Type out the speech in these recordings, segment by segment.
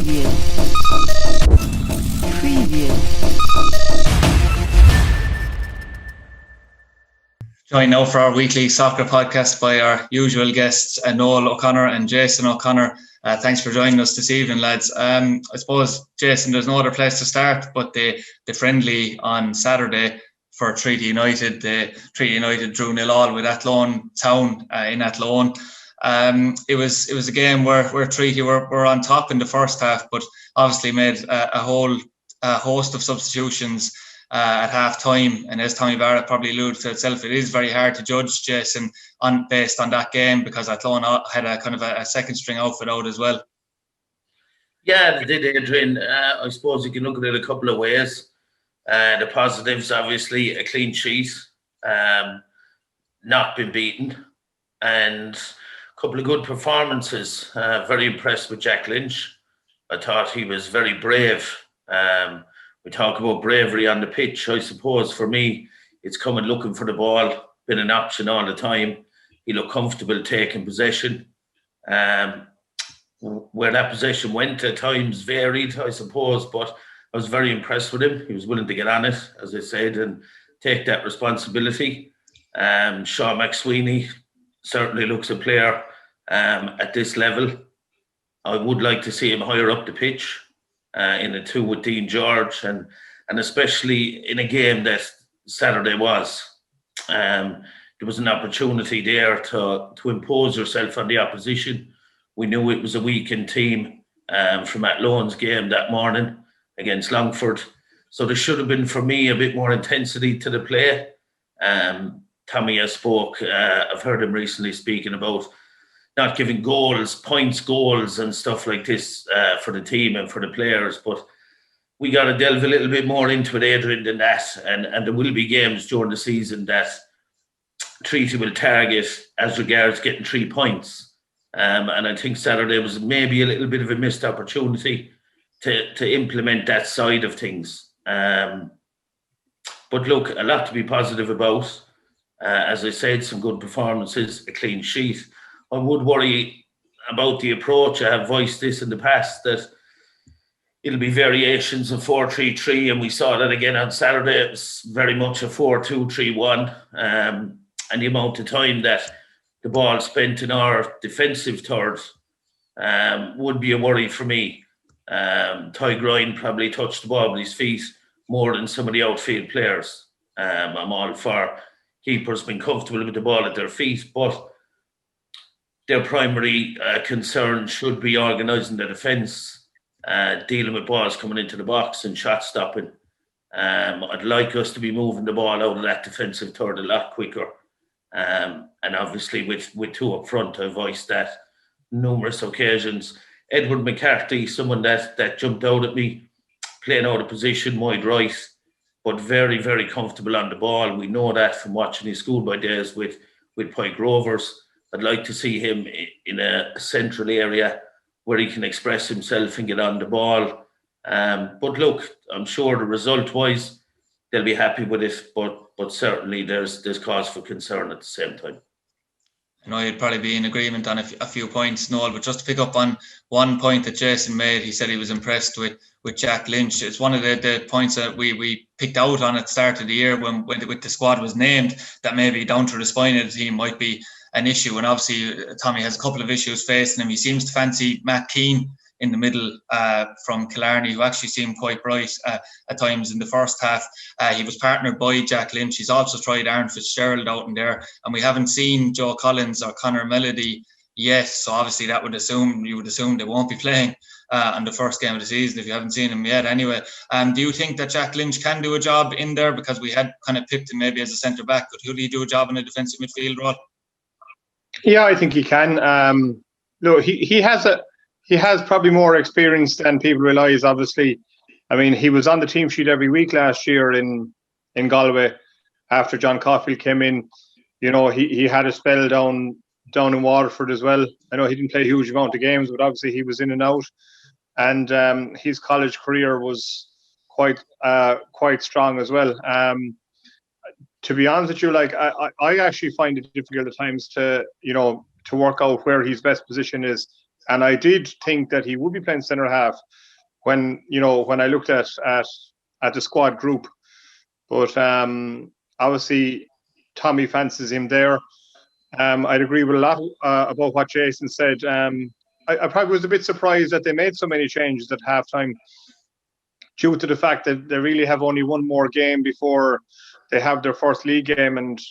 Joined now for our weekly soccer podcast by our usual guests, Noel O'Connor and Jason O'Connor. Thanks for joining us this evening, lads. I suppose, Jason, there's no other place to start but the friendly on Saturday for Treaty United. Treaty United drew 0-0 with Athlone Town in Athlone. It was a game where Treaty were on top in the first half, but obviously made a whole host of substitutions at half time, and as Tommy Barrett probably alluded to itself, it is very hard to judge, Jason, based on that game, because Athlone had a kind of a second string outfit out as well. Yeah, they did, Adrian. I suppose you can look at it a couple of ways. The positives, obviously, a clean sheet, not been beaten, and a couple of good performances. Very impressed with Jack Lynch. I thought he was very brave. We talk about bravery on the pitch. I suppose for me, it's coming looking for the ball, been an option all the time. He looked comfortable taking possession. Where that possession went at times varied, I suppose, but I was very impressed with him. He was willing to get on it, as I said, and take that responsibility. Sean McSweeney certainly looks a player at this level. I would like to see him higher up the pitch. In a two with Dean George, and especially in a game that Saturday was. There was an opportunity there to impose yourself on the opposition. We knew it was a weakened team from Athlone's game that morning against Longford. So there should have been, for me, a bit more intensity to the play. Tommy has spoke, I've heard him recently speaking about not giving points goals and stuff like this for the team and for the players. But we got to delve a little bit more into it, Adrian, than that. And there will be games during the season that Treaty will target as regards getting 3 points. And I think Saturday was maybe a little bit of a missed opportunity to implement that side of things. But look, a lot to be positive about. As I said, some good performances, a clean sheet. I would worry about the approach. I have voiced this in the past, that it'll be variations of 4-3-3, and we saw that again on Saturday. It was very much a 4-2-3-1, and the amount of time that the ball spent in our defensive third would be a worry for me. Ty Grind probably touched the ball with his feet more than some of the outfield players. I'm all for keepers being comfortable with the ball at their feet, but their primary concern should be organising the defence, dealing with balls coming into the box and shot stopping. I'd like us to be moving the ball out of that defensive third a lot quicker. And obviously with two up front, I voiced that numerous occasions. Edward McCarthy, someone that jumped out at me, playing out of position, wide right, but very, very comfortable on the ball. We know that from watching his schoolboy days with Pike Rovers. I'd like to see him in a central area where he can express himself and get on the ball. But look, I'm sure the result-wise, they'll be happy with it, but certainly there's cause for concern at the same time. I know you'd probably be in agreement on a few points, Noel, but just to pick up on one point that Jason made, he said he was impressed with Jack Lynch. It's one of the points that we picked out on at the start of the year when the squad was named, that maybe down to the spine of the team might be an issue. And obviously Tommy has a couple of issues facing him. He seems to fancy Matt Keane in the middle from Killarney, who actually seemed quite bright at times in the first half. He was partnered by Jack Lynch. He's also tried Aaron Fitzgerald out in there, and we haven't seen Joe Collins or Conor Melody yet. So obviously you would assume they won't be playing on the first game of the season if you haven't seen him yet. Anyway, do you think that Jack Lynch can do a job in there? Because we had kind of picked him maybe as a centre back, but could he do a job in a defensive midfield role? Yeah, I think he can. No, he has probably more experience than people realise, obviously. I mean, he was on the team sheet every week last year in Galway after John Caulfield came in. You know, he had a spell down in Waterford as well. I know he didn't play a huge amount of games, but obviously he was in and out. And his college career was quite strong as well. To be honest with you, like I actually find it difficult at times to work out where his best position is. And I did think that he would be playing centre half when I looked at the squad group. But obviously, Tommy fancies him there. I'd agree with a lot about what Jason said. I probably was a bit surprised that they made so many changes at halftime, due to the fact that they really have only one more game before they have their first league game, and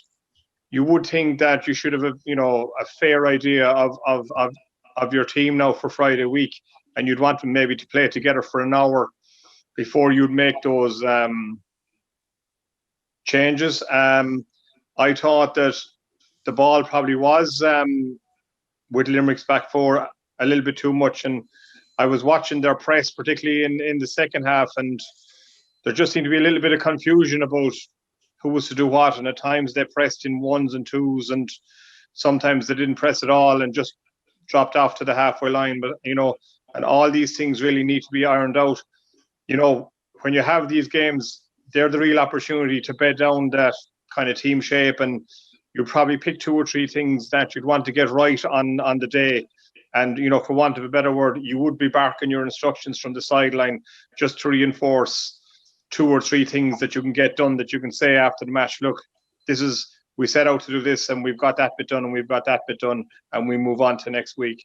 you would think that you should have a fair idea of your team now for Friday week, and you'd want them maybe to play together for an hour before you'd make those changes. I thought that the ball probably was with Limerick's back four a little bit too much, and I was watching their press, particularly in the second half, and there just seemed to be a little bit of confusion about who was to do what, and at times they pressed in ones and twos, and sometimes they didn't press at all and just dropped off to the halfway line. But and all these things really need to be ironed out. When you have these games, they're the real opportunity to bed down that kind of team shape, and you probably pick 2 or 3 things that you'd want to get right on the day. And, for want of a better word, you would be barking your instructions from the sideline just to reinforce 2 or 3 things that you can get done, that you can say after the match, look, we set out to do this, and we've got that bit done, and we've got that bit done, and we move on to next week.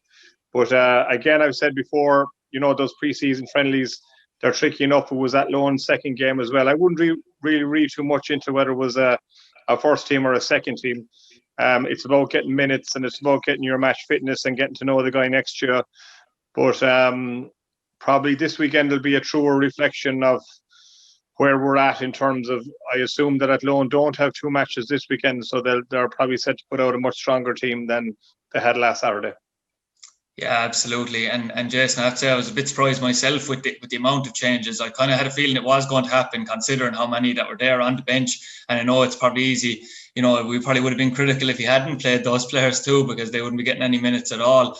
But again, I've said before, those pre-season friendlies, they're tricky enough. It was that lone second game as well. I wouldn't really read too much into whether it was a first team or a second team. It's about getting minutes, and it's about getting your match fitness and getting to know the guy next to you. But probably this weekend will be a truer reflection of where we're at in terms of, I assume that Athlone don't have 2 matches this weekend, so they're probably set to put out a much stronger team than they had last Saturday. Yeah, absolutely. And Jason, I have to say I was a bit surprised myself with the amount of changes. I kind of had a feeling it was going to happen, considering how many that were there on the bench. And I know it's probably easy. We probably would have been critical if he hadn't played those players too, because they wouldn't be getting any minutes at all.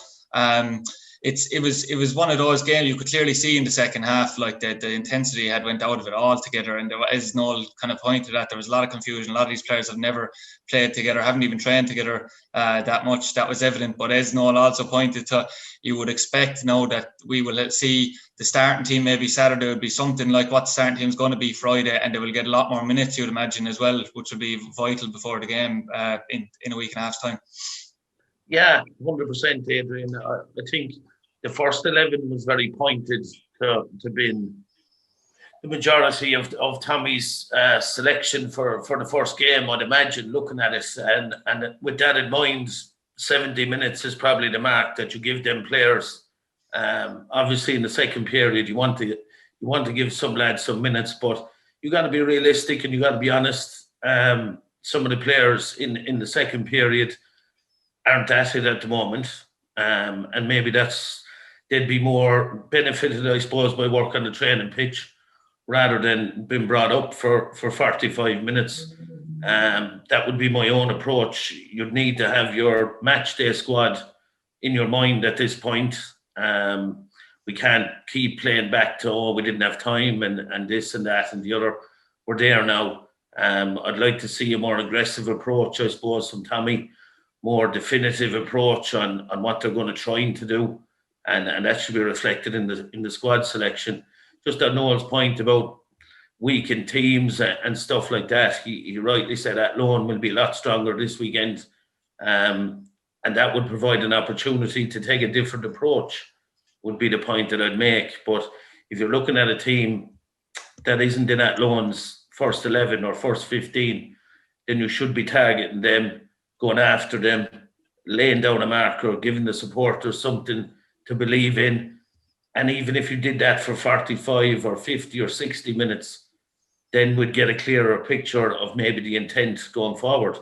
It was one of those games you could clearly see in the second half, like the intensity had went out of it altogether. And as Noel kind of pointed at, there was a lot of confusion. A lot of these players have never played together, haven't even trained together that much. That was evident. But as Noel also pointed to, you would expect now that we will see the starting team maybe Saturday would be something like what the starting team is going to be Friday, and they will get a lot more minutes, you'd imagine, as well, which will be vital before the game in a week and a half's time. Yeah, 100%, Adrian. I think the first 11 was very pointed to being the majority of Tommy's selection for the first game, I'd imagine, looking at it. And with that in mind, 70 minutes is probably the mark that you give them players. Obviously, in the second period, you want to give some lads some minutes, but you got to be realistic and you got to be honest. Some of the players in the second period aren't at it at the moment, and maybe they'd be more benefited, I suppose, by work on the training pitch rather than being brought up for 45 minutes. That would be my own approach. You'd need to have your match day squad in your mind at this point. We can't keep playing back to, we didn't have time and this and that and the other. We're there now. I'd like to see a more aggressive approach, I suppose, from Tommy, more definitive approach on what they're going to try to do. And that should be reflected in the squad selection. Just on Noel's point about weakened teams and stuff like that, he rightly said Athlone will be a lot stronger this weekend, and that would provide an opportunity to take a different approach, would be the point that I'd make. But if you're looking at a team that isn't in Athlone's first 11 or first 15, then you should be targeting them, going after them, laying down a marker, giving the supporters something to believe in. And even if you did that for 45 or 50 or 60 minutes, then we'd get a clearer picture of maybe the intent going forward.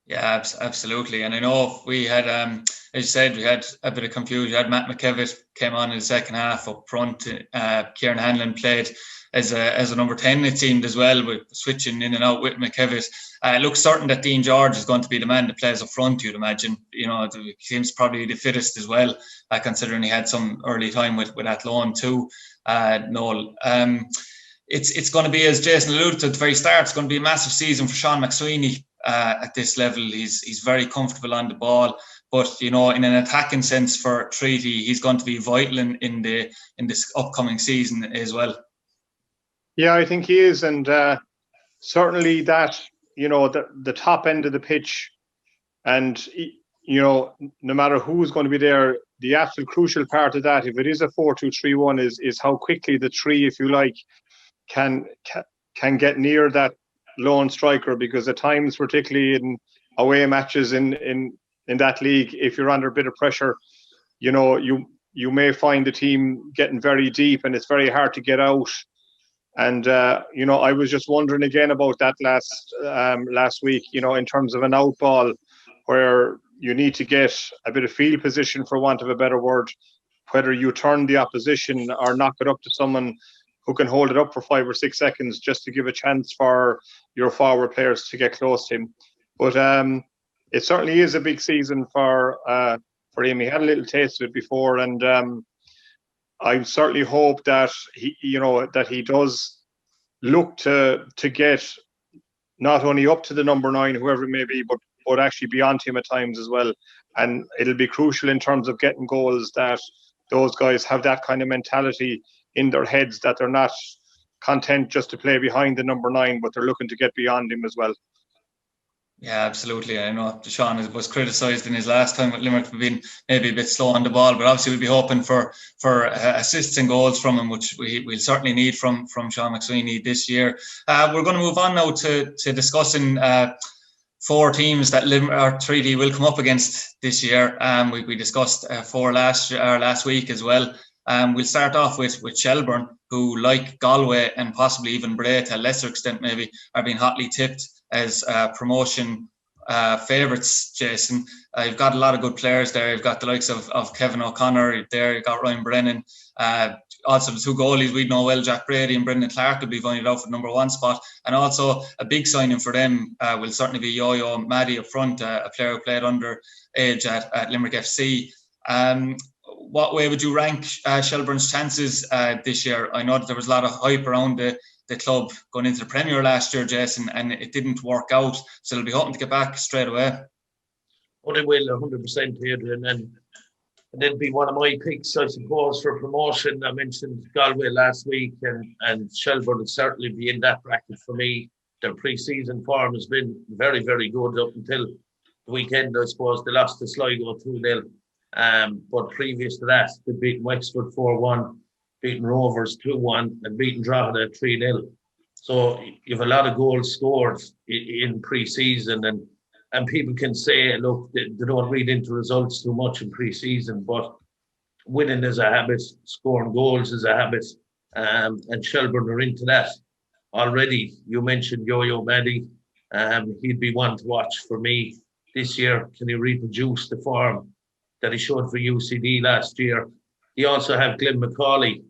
Yeah, absolutely. And I know we had, as you said, we had a bit of confusion. We had Matt McKevitt came on in the second half up front. Kieran Hanlon played as a number 10, it seemed, as well, with switching in and out with McKevitt. It looks certain that Dean George is going to be the man that plays up front, you'd imagine. He seems probably the fittest as well, considering he had some early time with Athlone too, Noel. It's going to be, as Jason alluded to at the very start, it's going to be a massive season for Sean McSweeney at this level. He's very comfortable on the ball, But in an attacking sense for Treaty, he's going to be vital in this upcoming season as well. Yeah, I think he is, and certainly that the top end of the pitch, and no matter who's going to be there, the absolute crucial part of that, if it is a 4-2-3-1, is how quickly the three, if you like, can get near that lone striker, because at times, particularly in away matches in that league, if you're under a bit of pressure, you may find the team getting very deep and it's very hard to get out. And I was just wondering again about that last week, in terms of an out ball where you need to get a bit of field position, for want of a better word, whether you turn the opposition or knock it up to someone who can hold it up for 5 or 6 seconds, just to give a chance for your forward players to get close to him. But it certainly is a big season for him. He had a little taste of it before, and I certainly hope that he does look to get not only up to the number 9, whoever it may be, but actually beyond him at times as well. And it'll be crucial in terms of getting goals that those guys have that kind of mentality in their heads, that they're not content just to play behind the number 9, but they're looking to get beyond him as well. Yeah, absolutely. I know Sean was criticised in his last time with Limerick for being maybe a bit slow on the ball, but obviously we'll be hoping for assists and goals from him, which we'll certainly need from Sean McSweeney this year. We're going to move on now to discussing 4 teams that Treaty will come up against this year. We discussed 4 last week as well. We'll start off with Shelbourne, who, like Galway and possibly even Bray to a lesser extent maybe, are being hotly tipped as promotion favourites, Jason. You've got a lot of good players there. You've got the likes of Kevin O'Connor there. You've got Ryan Brennan. Also the 2 goalies, we know Noel, Jack Brady and Brendan Clark will be vying out for the number 1 spot. And also a big signing for them will certainly be Yo-Yo Maddie up front, a player who played under age at Limerick FC. What way would you rank Shelbourne's chances this year? I know that there was a lot of hype around the club going into the Premier last year, Jason, and it didn't work out. So they'll be hoping to get back straight away. Oh, they will, 100%, Adrian. And they'd be one of my picks, I suppose, for promotion. I mentioned Galway last week, and Shelbourne would certainly be in that bracket for me. Their pre-season form has been very, very good up until the weekend, I suppose. They lost to Sligo 2-0. But previous to that, they'd beaten Wexford 4-1, beaten Rovers 2-1, and beaten Drogheda 3-0. So you have a lot of goals scored in pre-season, and people can say, look, they don't read into results too much in pre-season, but winning is a habit, scoring goals is a habit, and Shelbourne are into that already. You mentioned Yo-Yo Maddie. He'd be one to watch for me this year. Can he reproduce the form that he showed for UCD last year? You also have Glenn McCauley.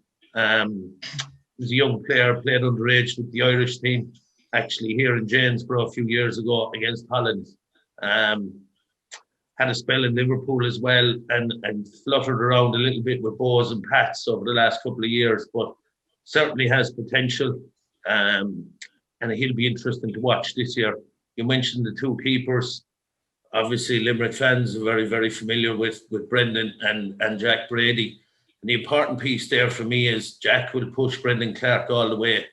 He's a young player, played underage with the Irish team, actually here in Janesborough a few years ago against Holland. Had a spell in Liverpool as well, and fluttered around a little bit with Bows and Pats over the last couple of years, but certainly has potential, and he'll be interesting to watch this year. You mentioned the 2 keepers. Obviously, Limerick fans are very, very familiar with Brendan and Jack Brady. And the important piece there for me is Jack will push Brendan Clark all the way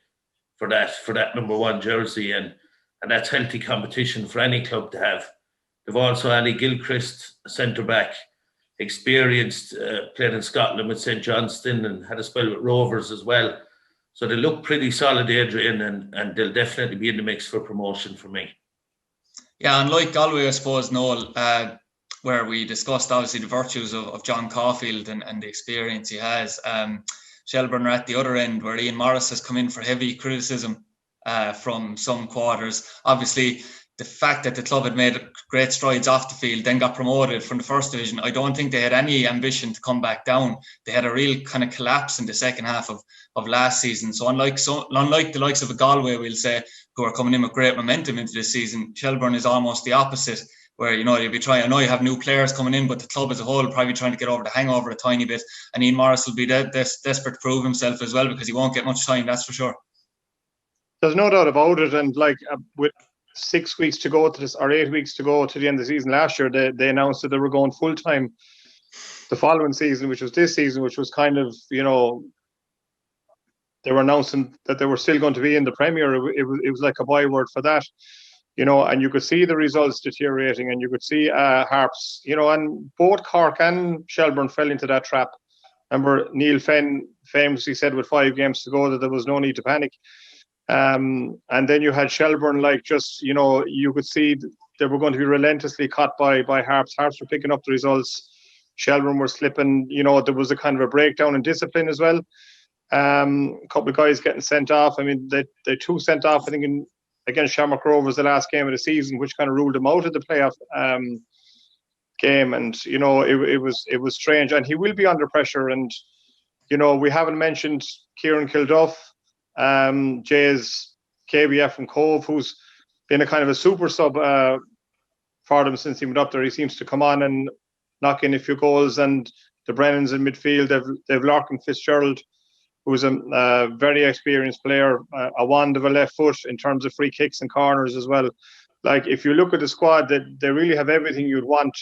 for that number 1 jersey, and that's healthy competition for any club to have. They've also Ali Gilchrist, a centre-back, experienced, played in Scotland with St Johnstone and had a spell with Rovers as well. So they look pretty solid, Adrian, and they'll definitely be in the mix for promotion for me. Yeah, and like Galway, I suppose, Noel, where we discussed obviously the virtues of John Caulfield and the experience he has. Shelbourne are at the other end, where Ian Morris has come in for heavy criticism from some quarters. Obviously, the fact that the club had made great strides off the field, then got promoted from the first division, I don't think they had any ambition to come back down. They had a real kind of collapse in the second half of last season. So unlike the likes of a Galway, we'll say, who are coming in with great momentum into this season, Shelbourne is almost the opposite, where, you'll be trying, I know you have new players coming in, but the club as a whole will probably trying to get over the hangover a tiny bit. And Ian Morris will be desperate to prove himself as well, because he won't get much time, that's for sure. There's no doubt about it. And with 6 weeks to go to this, or 8 weeks to go to the end of the season last year, they announced that they were going full time the following season, which was this season, which was kind of, you know, they were announcing that they were still going to be in the Premier. It was like a byword for that, you know, and you could see the results deteriorating, and you could see Harps, you know, and both Cork and Shelbourne fell into that trap. Remember, Neil Fenn famously said with 5 games to go that there was no need to panic. And then you had Shelbourne, like, just, you know, you could see they were going to be relentlessly caught by Harps. Harps were picking up the results. Shelbourne were slipping. You know, there was a kind of a breakdown in discipline as well. A couple of guys getting sent off. I mean, they 2 sent off, I think, against Shamrock Rovers the last game of the season, which kind of ruled them out of the playoff game. And, you know, it was strange. And he will be under pressure. And, you know, we haven't mentioned Kieran Kilduff, Jay's KBF from Cove, who's been a kind of a super sub for them since he went up there. He seems to come on and knock in a few goals. And the Brennans in midfield, they've Larkin Fitzgerald, who's a very experienced player, a wand of a left foot in terms of free kicks and corners as well. Like, if you look at the squad, they really have everything you'd want.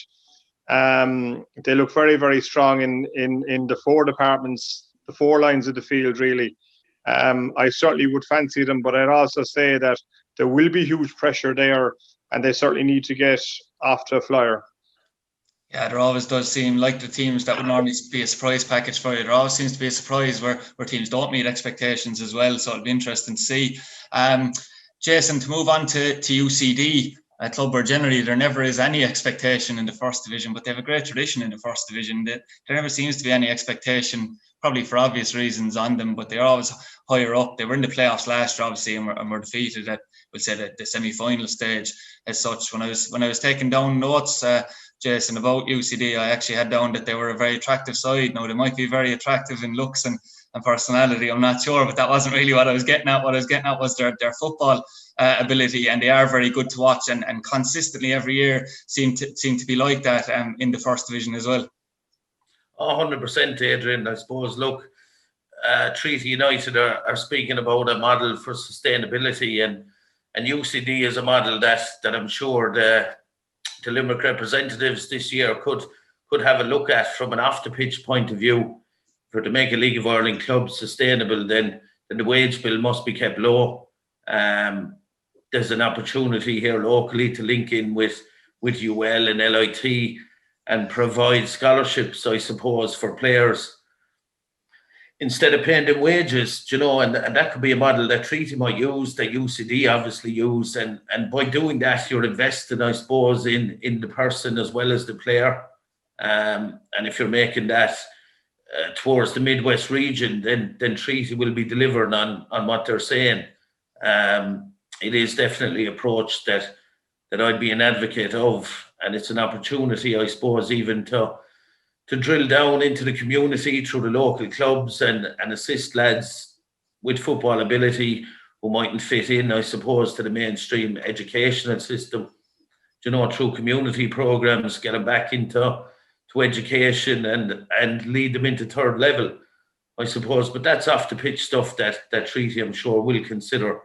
They look very, very strong in the 4 departments, the 4 lines of the field, really. I certainly would fancy them, but I'd also say that there will be huge pressure there, and they certainly need to get off to a flyer. Yeah, there always does seem like the teams that would normally be a surprise package for you. There always seems to be a surprise where teams don't meet expectations as well. So it'll be interesting to see. Jason, to move on to UCD, a club where generally there never is any expectation in the first division, but they have a great tradition in the first division. There never seems to be any expectation, probably for obvious reasons, on them, but they're always higher up. They were in the playoffs last year, obviously, and were defeated at, we'll say, the semi-final stage as such. When I was taking down notes, Jason, about UCD, I actually had down that they were a very attractive side. Now, they might be very attractive in looks and personality, I'm not sure, but that wasn't really what I was getting at. What I was getting at was their football ability, and they are very good to watch, and consistently every year seem to be like that in the first division as well. 100%, Adrian. I suppose, look, Treaty United are speaking about a model for sustainability, and UCD is a model that I'm sure the Limerick representatives this year could have a look at from an off-the-pitch point of view. For to make a League of Ireland club sustainable, then the wage bill must be kept low. There's an opportunity here locally to link in with UL and LIT and provide scholarships, I suppose, for players instead of paying them wages, you know, and that could be a model that Treaty might use, that UCD obviously use, and by doing that, you're investing, I suppose, in the person as well as the player. And if you're making that towards the Midwest region, then Treaty will be delivering on what they're saying. It is definitely an approach that I'd be an advocate of, and it's an opportunity, I suppose, even to drill down into the community through the local clubs and assist lads with football ability who mightn't fit in, I suppose, to the mainstream educational system. You know, through community programs, get them back into education and lead them into third level, I suppose. But that's off the pitch stuff that Treaty, I'm sure, will consider.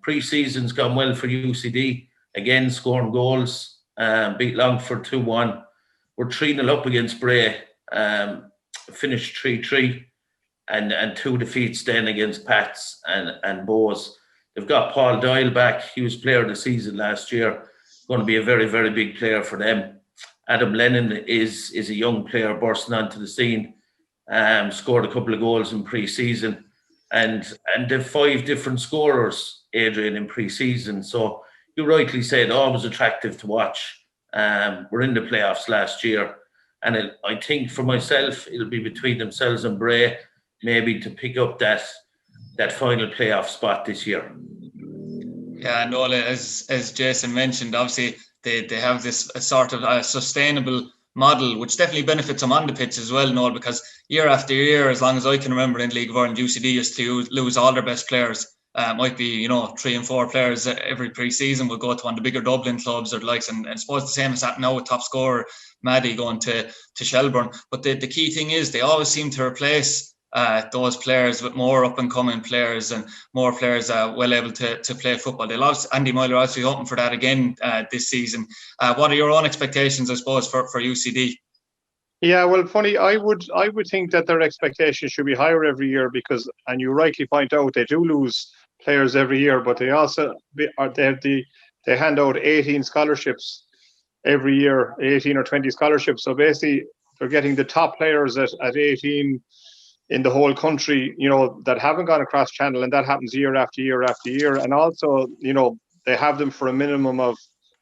Pre-season's gone well for UCD. Again, scoring goals. Beat Longford 2-1. We're 3-0 up against Bray. Finished 3-3. And 2 defeats then against Pats and Bows. They've got Paul Doyle back. He was player of the season last year. Going to be a very, very big player for them. Adam Lennon is a young player bursting onto the scene. Scored a couple of goals in pre-season. And they've 5 different scorers, Adrian, in pre-season. So you rightly said, always attractive to watch. We're in the playoffs last year. And I think for myself, it'll be between themselves and Bray, maybe to pick up that final playoff spot this year. Yeah, Noel, as Jason mentioned, obviously they have this sort of sustainable model, which definitely benefits them on the pitch as well, Noel, because year after year, as long as I can remember in League of Ireland, UCD used to lose all their best players. Might be, 3 and 4 players every pre-season will go to one of the bigger Dublin clubs or the likes, and I suppose the same has happened now with top scorer Maddie going to Shelbourne. But the key thing is they always seem to replace those players with more up and coming players and more players well able to play football. They'll Andy Myler obviously hoping for that again this season. What are your own expectations, I suppose, for UCD? Yeah, well, funny. I would think that their expectations should be higher every year because, and you rightly point out, they do lose players every year, but they also they hand out 18 scholarships every year, 18 or 20 scholarships. So basically, they're getting the top players at 18 in the whole country, that haven't gone across channel, and that happens year after year after year. And also, they have them for a minimum of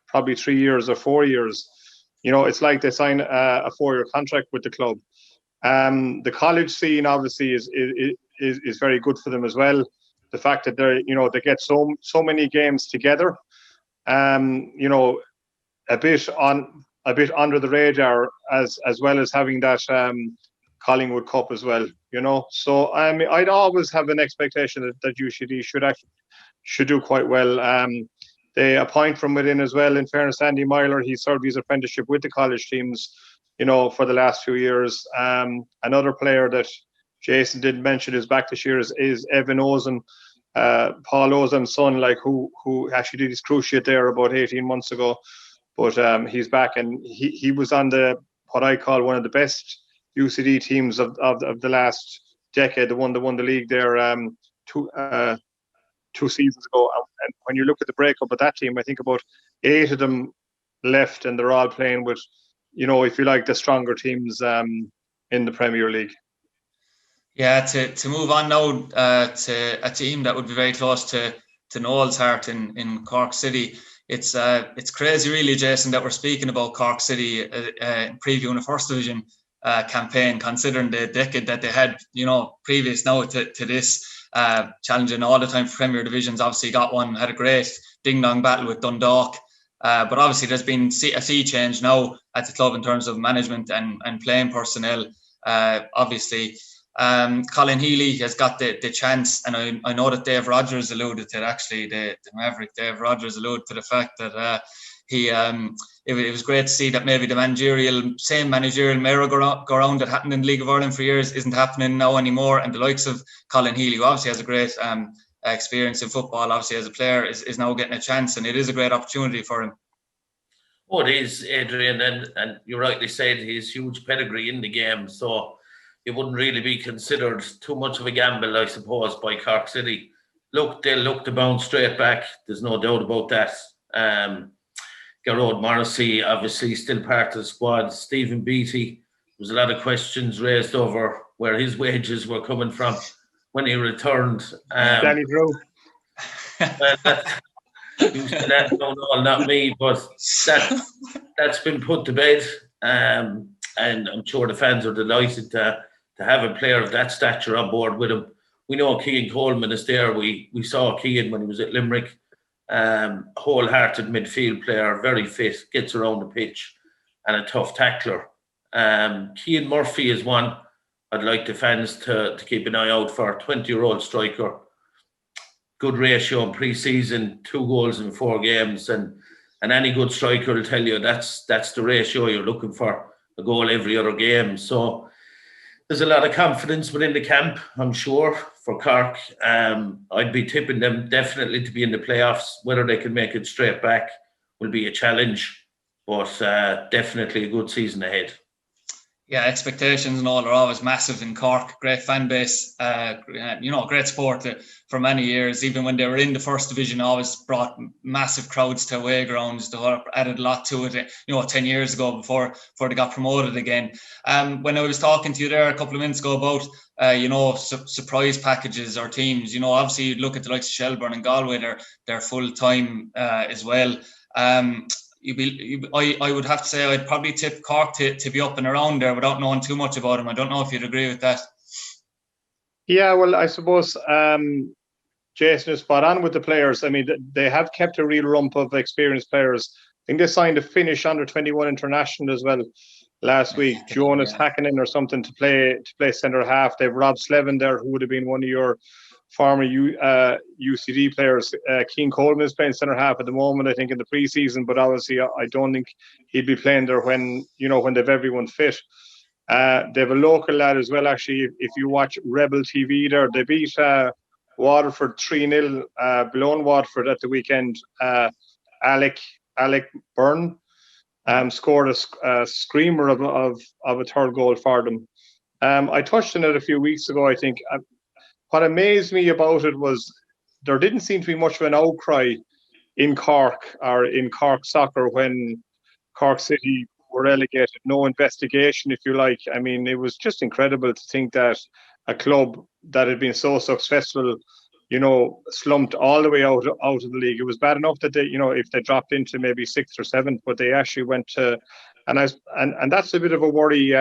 probably 3 years or 4 years. It's like they sign a 4-year contract with the club. The college scene obviously is very good for them as well. The fact that they get so many games together, a bit under the radar as well as having that Collingwood Cup as well. So I'd always have an expectation that UCD should do quite well. They appoint from within as well. In fairness, Andy Myler, he served his apprenticeship with the college teams, for the last few years. Another player that Jason didn't mention is back this year is Evan Ozem, Paul Ozem's son, who actually did his cruciate there about 18 months ago. But he's back, and he was on what I call one of the best UCD teams of the last decade. The one that won the league there 2 seasons ago. And when you look at the breakup of that team, I think about 8 of them left, and they're all playing with, if you like, the stronger teams in the Premier League. Yeah, to move on now to a team that would be very close to Noel's heart in Cork City. It's crazy, really, Jason, that we're speaking about Cork City previewing a First Division campaign, considering the decade that they had, previous now to this, challenging all the time for Premier Divisions. Obviously got one, had a great ding-dong battle with Dundalk. But obviously there's been a sea change now at the club in terms of management and playing personnel. Obviously, Colin Healy has got the chance, and I know that Dave Rogers alluded to it, actually, the Maverick Dave Rogers alluded to the fact that it was great to see that maybe the same managerial merry-go-round that happened in the League of Ireland for years isn't happening now anymore, and the likes of Colin Healy, who obviously has a great experience in football, obviously as a player, is now getting a chance, and it is a great opportunity for him. Oh, it is, Adrian, and you rightly said he's huge pedigree in the game, so it wouldn't really be considered too much of a gamble, I suppose, by Cork City. They'll look to bounce straight back. There's no doubt about that. Garrod Morrissey, obviously, still part of the squad. Stephen Beattie, there was a lot of questions raised over where his wages were coming from when he returned. Danny Drew. You said that, no, not me, but that's been put to bed. And I'm sure the fans are delighted to have a player of that stature on board with him. We know Cian Coleman is there. We saw Cian when he was at Limerick. Wholehearted midfield player, very fit, gets around the pitch, and a tough tackler. Cian Murphy is one I'd like the fans to keep an eye out for. 20-year-old striker. Good ratio in pre-season, 2 goals in 4 games, and any good striker will tell you that's the ratio you're looking for, a goal every other game. So there's a lot of confidence within the camp, I'm sure, for Cork. I'd be tipping them definitely to be in the playoffs. Whether they can make it straight back will be a challenge, but definitely a good season ahead. Yeah, expectations and all are always massive in Cork. Great fan base, great support for many years. Even when they were in the First Division, always brought massive crowds to away grounds. They added a lot to it, 10 years ago before they got promoted again. When I was talking to you there a couple of minutes ago about, surprise packages or teams, obviously you'd look at the likes of Shelbourne and Galway, they're full-time as well. I would have to say I'd probably tip Cork to be up and around there without knowing too much about him. I don't know if you'd agree with that. Yeah, well, I suppose Jason is spot on with the players. I mean, they have kept a real rump of experienced players. I think they signed a Finnish under-21 international as well last week, Jonas Hakkinen or something, to play centre half. They've Rob Slevin there, who would have been one of your former UCD players. Cian Coleman is playing centre half at the moment, I think, in the pre-season, but obviously I don't think he'd be playing there when they've everyone fit. They have a local lad as well, actually. If you watch Rebel TV there, they beat Waterford 3-0, below Waterford at the weekend. Alec Byrne scored a screamer of a third goal for them. I touched on it a few weeks ago, I think. What amazed me about it was there didn't seem to be much of an outcry in Cork or in Cork soccer when Cork City were relegated. No investigation, if you like. I mean, it was just incredible to think that a club that had been so successful, slumped all the way out of the league. It was bad enough that they, if they dropped into maybe sixth or seventh, but they actually went to, and that's a bit of a worry.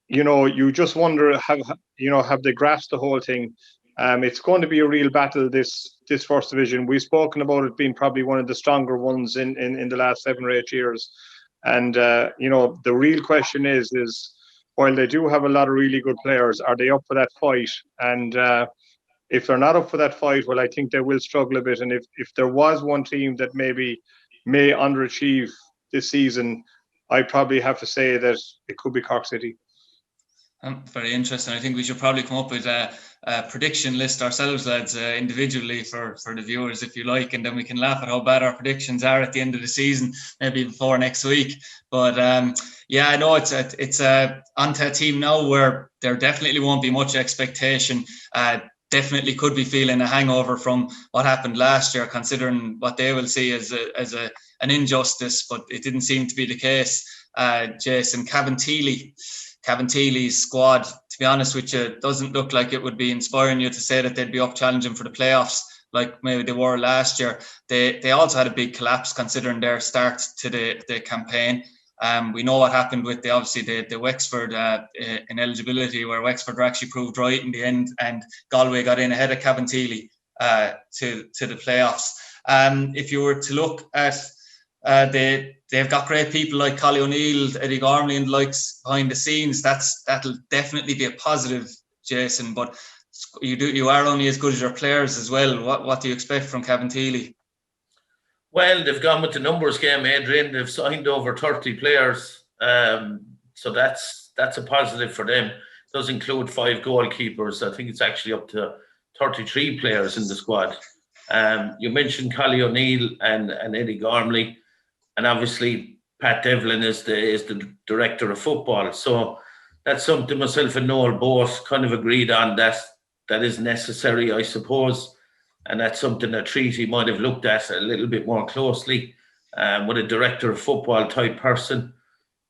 You just wonder, have they grasped the whole thing? It's going to be a real battle, this first division. We've spoken about it being probably one of the stronger ones in the last 7 or 8 years. And, the real question is while they do have a lot of really good players, are they up for that fight? And if they're not up for that fight, well, I think they will struggle a bit. And if there was one team that maybe may underachieve this season, I probably have to say that it could be Cork City. Very interesting. I think we should probably come up with a prediction list ourselves, lads, individually for the viewers, if you like, and then we can laugh at how bad our predictions are at the end of the season, maybe before next week. But I know it's onto a team now where there definitely won't be much expectation. Definitely could be feeling a hangover from what happened last year, considering what they will see as an injustice, but it didn't seem to be the case. Jason, Cabinteely's squad, to be honest with you, doesn't look like it would be inspiring you to say that they'd be up challenging for the playoffs like maybe they were last year. They also had a big collapse considering their start to the campaign. We know what happened with the Wexford ineligibility, where Wexford were actually proved right in the end, and Galway got in ahead of Cabinteely to the playoffs. If you were to look at they've got great people like Collie O'Neill, Eddie Gormley and the likes behind the scenes. That'll definitely be a positive, Jason. But you are only as good as your players as well. What do you expect from Cabinteely? Well, they've gone with the numbers game, Adrian. They've signed over 30 players, so that's a positive for them. It does include 5 goalkeepers. I think it's actually up to 33 players in the squad. You mentioned Collie O'Neill and Eddie Gormley. And obviously, Pat Devlin is the director of football. So that's something myself and Noel both kind of agreed on that is necessary, I suppose. And that's something that Treaty might have looked at a little bit more closely with a director of football type person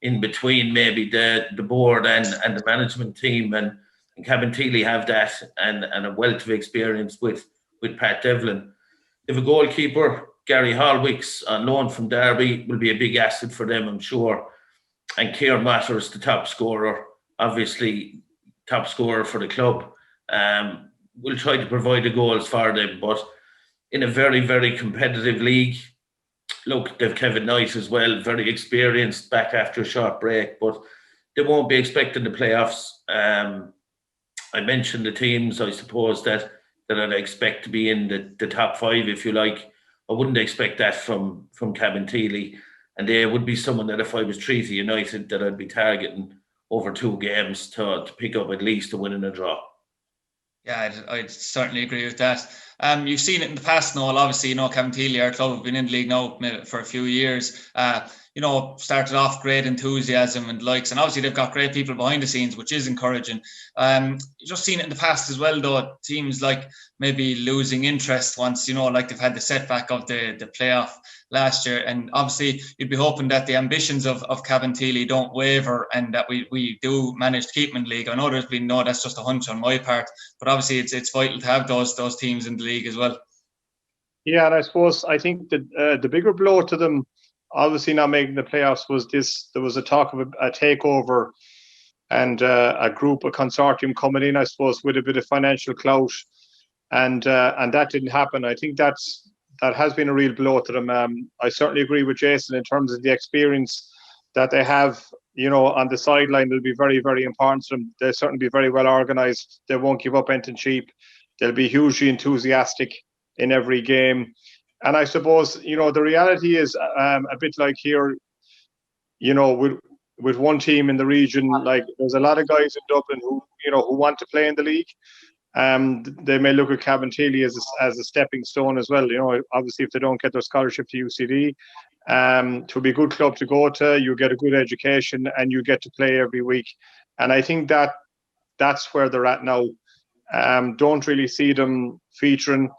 in between maybe the board and the management team. And Cabinteely have that and a wealth of experience with Pat Devlin. If a goalkeeper, Gary Hallwicks on loan from Derby, will be a big asset for them, I'm sure. And Keir Matters, the top scorer, obviously top scorer for the club. We'll try to provide the goals for them, but in a very, very competitive league. Look, they've Kevin Knight as well, very experienced, back after a short break, but they won't be expecting the playoffs. I mentioned the teams, I suppose, that I'd expect to be in the top 5, if you like. I wouldn't expect that from Cabinteely. And they would be someone that if I was Treaty United, that I'd be targeting over 2 games to pick up at least a win and a draw. Yeah, I'd certainly agree with that. You've seen it in the past, Noel. Obviously, Cabinteely, our club, have been in the league now for a few years. Started off great enthusiasm and likes, and obviously they've got great people behind the scenes, which is encouraging. You've just seen it in the past as well, though. Teams like maybe losing interest once, like they've had the setback of the playoff last year. And obviously you'd be hoping that the ambitions of Cabinteely don't waver and that we do manage to keep them in the league. I know that's just a hunch on my part, but obviously it's vital to have those teams in the league as well. Yeah, and I think the bigger blow to them, obviously not making the playoffs, was there was a talk of a takeover and a consortium coming in, I suppose, with a bit of financial clout, and that didn't happen. I think that has been a real blow to them. I certainly agree with Jason in terms of the experience that they have, on the sideline. Will be very, very important to them. They'll certainly be very well organised. They won't give up anything cheap. They'll be hugely enthusiastic in every game. And I suppose, the reality is a bit like here, with one team in the region. Like, there's a lot of guys in Dublin who want to play in the league. They may look at Cabinteely as a stepping stone as well. Obviously, if they don't get their scholarship to UCD, to be a good club to go to, you get a good education and you get to play every week. And I think that's where they're at now. Don't really see them featuring.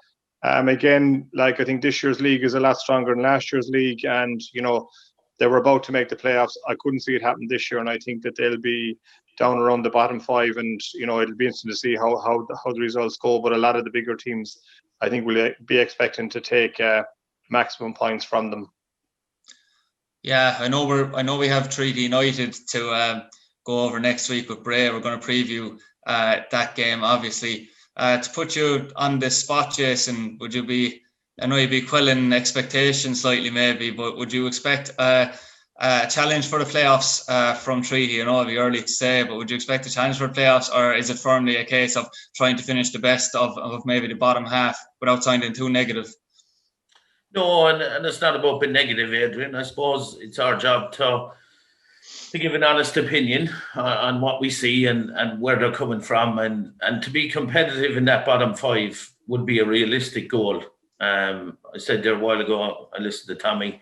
Again, like, I think this year's league is a lot stronger than last year's league, and they were about to make the playoffs. I couldn't see it happen this year, and I think that they'll be down around the bottom 5, and it'll be interesting to see how the results go. But a lot of the bigger teams, I think, will be expecting to take maximum points from them. Yeah, I know we have Treaty United to go over next week with Bray. We're going to preview that game, obviously. To put you on the spot, Jason, I know you'd be quelling expectations slightly maybe, but would you expect a challenge for the playoffs from Treaty? I know it'd be early to say, but would you expect a challenge for the playoffs, or is it firmly a case of trying to finish the best of maybe the bottom half without sounding too negative? No, and it's not about being negative, Adrian. I suppose it's our job to give an honest opinion on what we see and where they're coming from, and to be competitive in that bottom 5 would be a realistic goal. I said there a while ago, I listened to Tommy,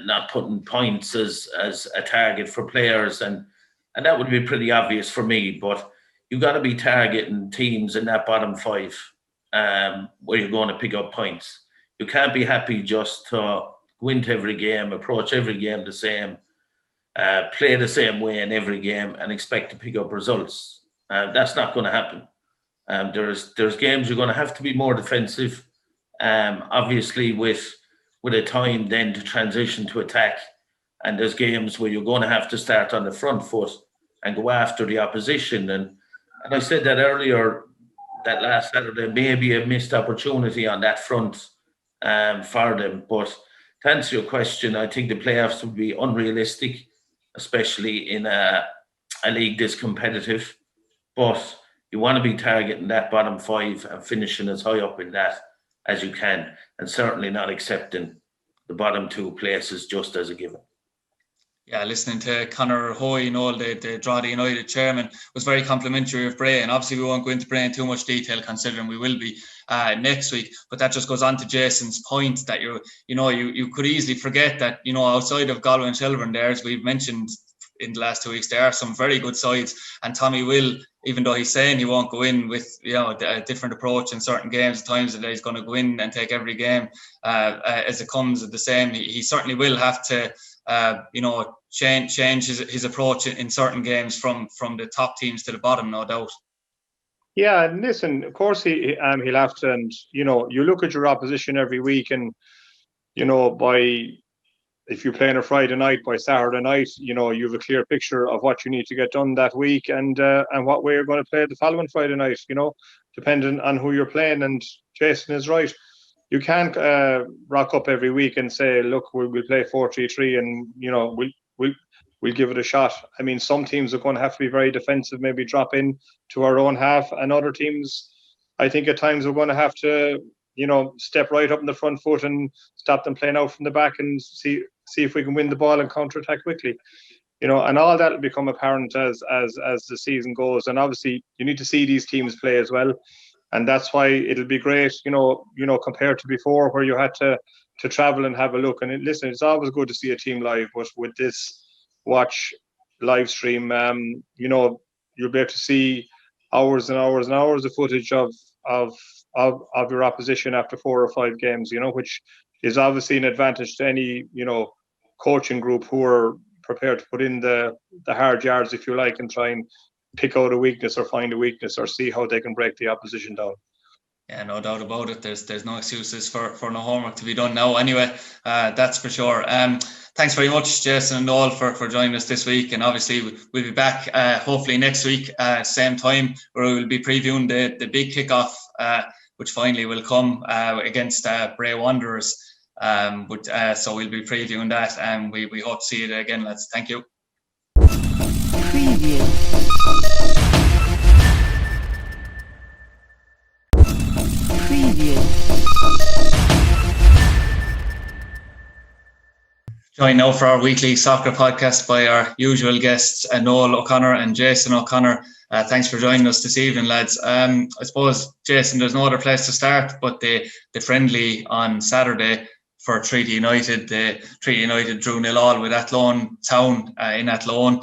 not putting points as a target for players, and that would be pretty obvious for me, but you've got to be targeting teams in that bottom 5 where you're going to pick up points. You can't be happy just to go into every game, approach every game the same, play the same way in every game and expect to pick up results. That's not going to happen. There's games you're going to have to be more defensive, obviously with a time then to transition to attack. And there's games where you're going to have to start on the front foot and go after the opposition. And I said that earlier, that last Saturday, maybe a missed opportunity on that front for them. But to answer your question, I think the playoffs would be unrealistic, especially in a league this competitive. But you want to be targeting that bottom 5 and finishing as high up in that as you can, and certainly not accepting the bottom 2 places just as a given. Yeah, listening to Conor Hoy, Noel, the Drogheda United chairman, was very complimentary of Bray, and obviously we won't go into Bray in too much detail considering we will be next week. But that just goes on to Jason's point that you could easily forget that outside of Galway and Shelburne, there, as we've mentioned in the last 2 weeks, there are some very good sides, and Tommy will, even though he's saying he won't go in with a different approach in certain games, at times that he's going to go in and take every game as it comes the same. He certainly will have to change his approach in certain games from the top teams to the bottom, no doubt. Yeah, and listen, of course he'll have to, and you look at your opposition every week, and if you play on a Friday night, by Saturday night, you have a clear picture of what you need to get done that week, and what way you're going to play the following Friday night, depending on who you're playing. And Jason is right. You can't rock up every week and say, look, we'll play 4-3-3 and, we'll give it a shot. I mean, some teams are going to have to be very defensive, maybe drop in to our own half, and other teams, I think at times we're going to have to, step right up in the front foot and stop them playing out from the back and see if we can win the ball and counter-attack quickly. And all that will become apparent as the season goes. And obviously, you need to see these teams play as well. And that's why it'll be great, compared to before, where you had to travel and have a look. And listen, it's always good to see a team live, but with this watch live stream, you'll be able to see hours and hours and hours of footage of your opposition after 4 or 5 games, which is obviously an advantage to any, coaching group who are prepared to put in the hard yards, if you like, and try and pick out a weakness or find a weakness or see how they can break the opposition down. Yeah, no doubt about it. There's no excuses for no homework to be done now anyway, that's for sure. Thanks very much, Jason and Noel, for joining us this week. And obviously we'll be back hopefully next week, same time, where we will be previewing the big kickoff, which finally will come against Bray Wanderers. So we'll be previewing that, and we hope to see you again, lads. Thank you. Preview. Joined now for our weekly soccer podcast by our usual guests, Noel O'Connor and Jason O'Connor. Thanks for joining us this evening, lads. I suppose, Jason, there's no other place to start but the friendly on Saturday for Treaty United. Treaty United drew 0-0 with Athlone Town in Athlone.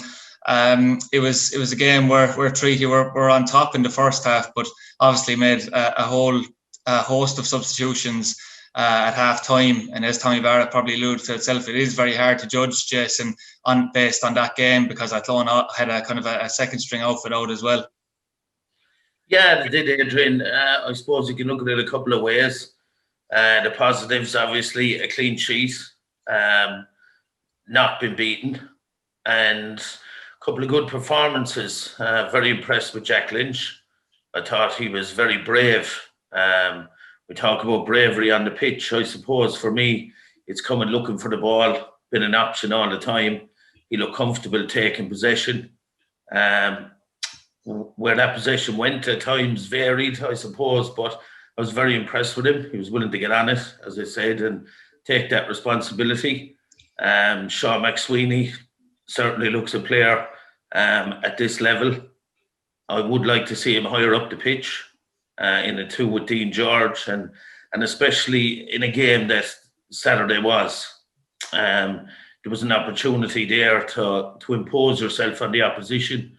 It was a game where Treaty were on top in the first half, but obviously made a whole host of substitutions at half time, and as Tommy Barrett probably alluded to itself, it is very hard to judge, Jason, based on that game, because Athlone had a kind of a second string outfit out as well. Yeah, they did, Adrian. I suppose you can look at it a couple of ways. The positives, obviously, a clean sheet, not been beaten, and a couple of good performances. Very impressed with Jack Lynch. I thought he was very brave. We talk about bravery on the pitch. I suppose for me, it's coming looking for the ball, been an option all the time. He looked comfortable taking possession. Where that possession went at times varied, I suppose, but I was very impressed with him. He was willing to get on it, as I said, and take that responsibility. Sean McSweeney certainly looks a player at this level. I would like to see him higher up the pitch. In a two with Dean George, and especially in a game that Saturday was. There was an opportunity there to impose yourself on the opposition.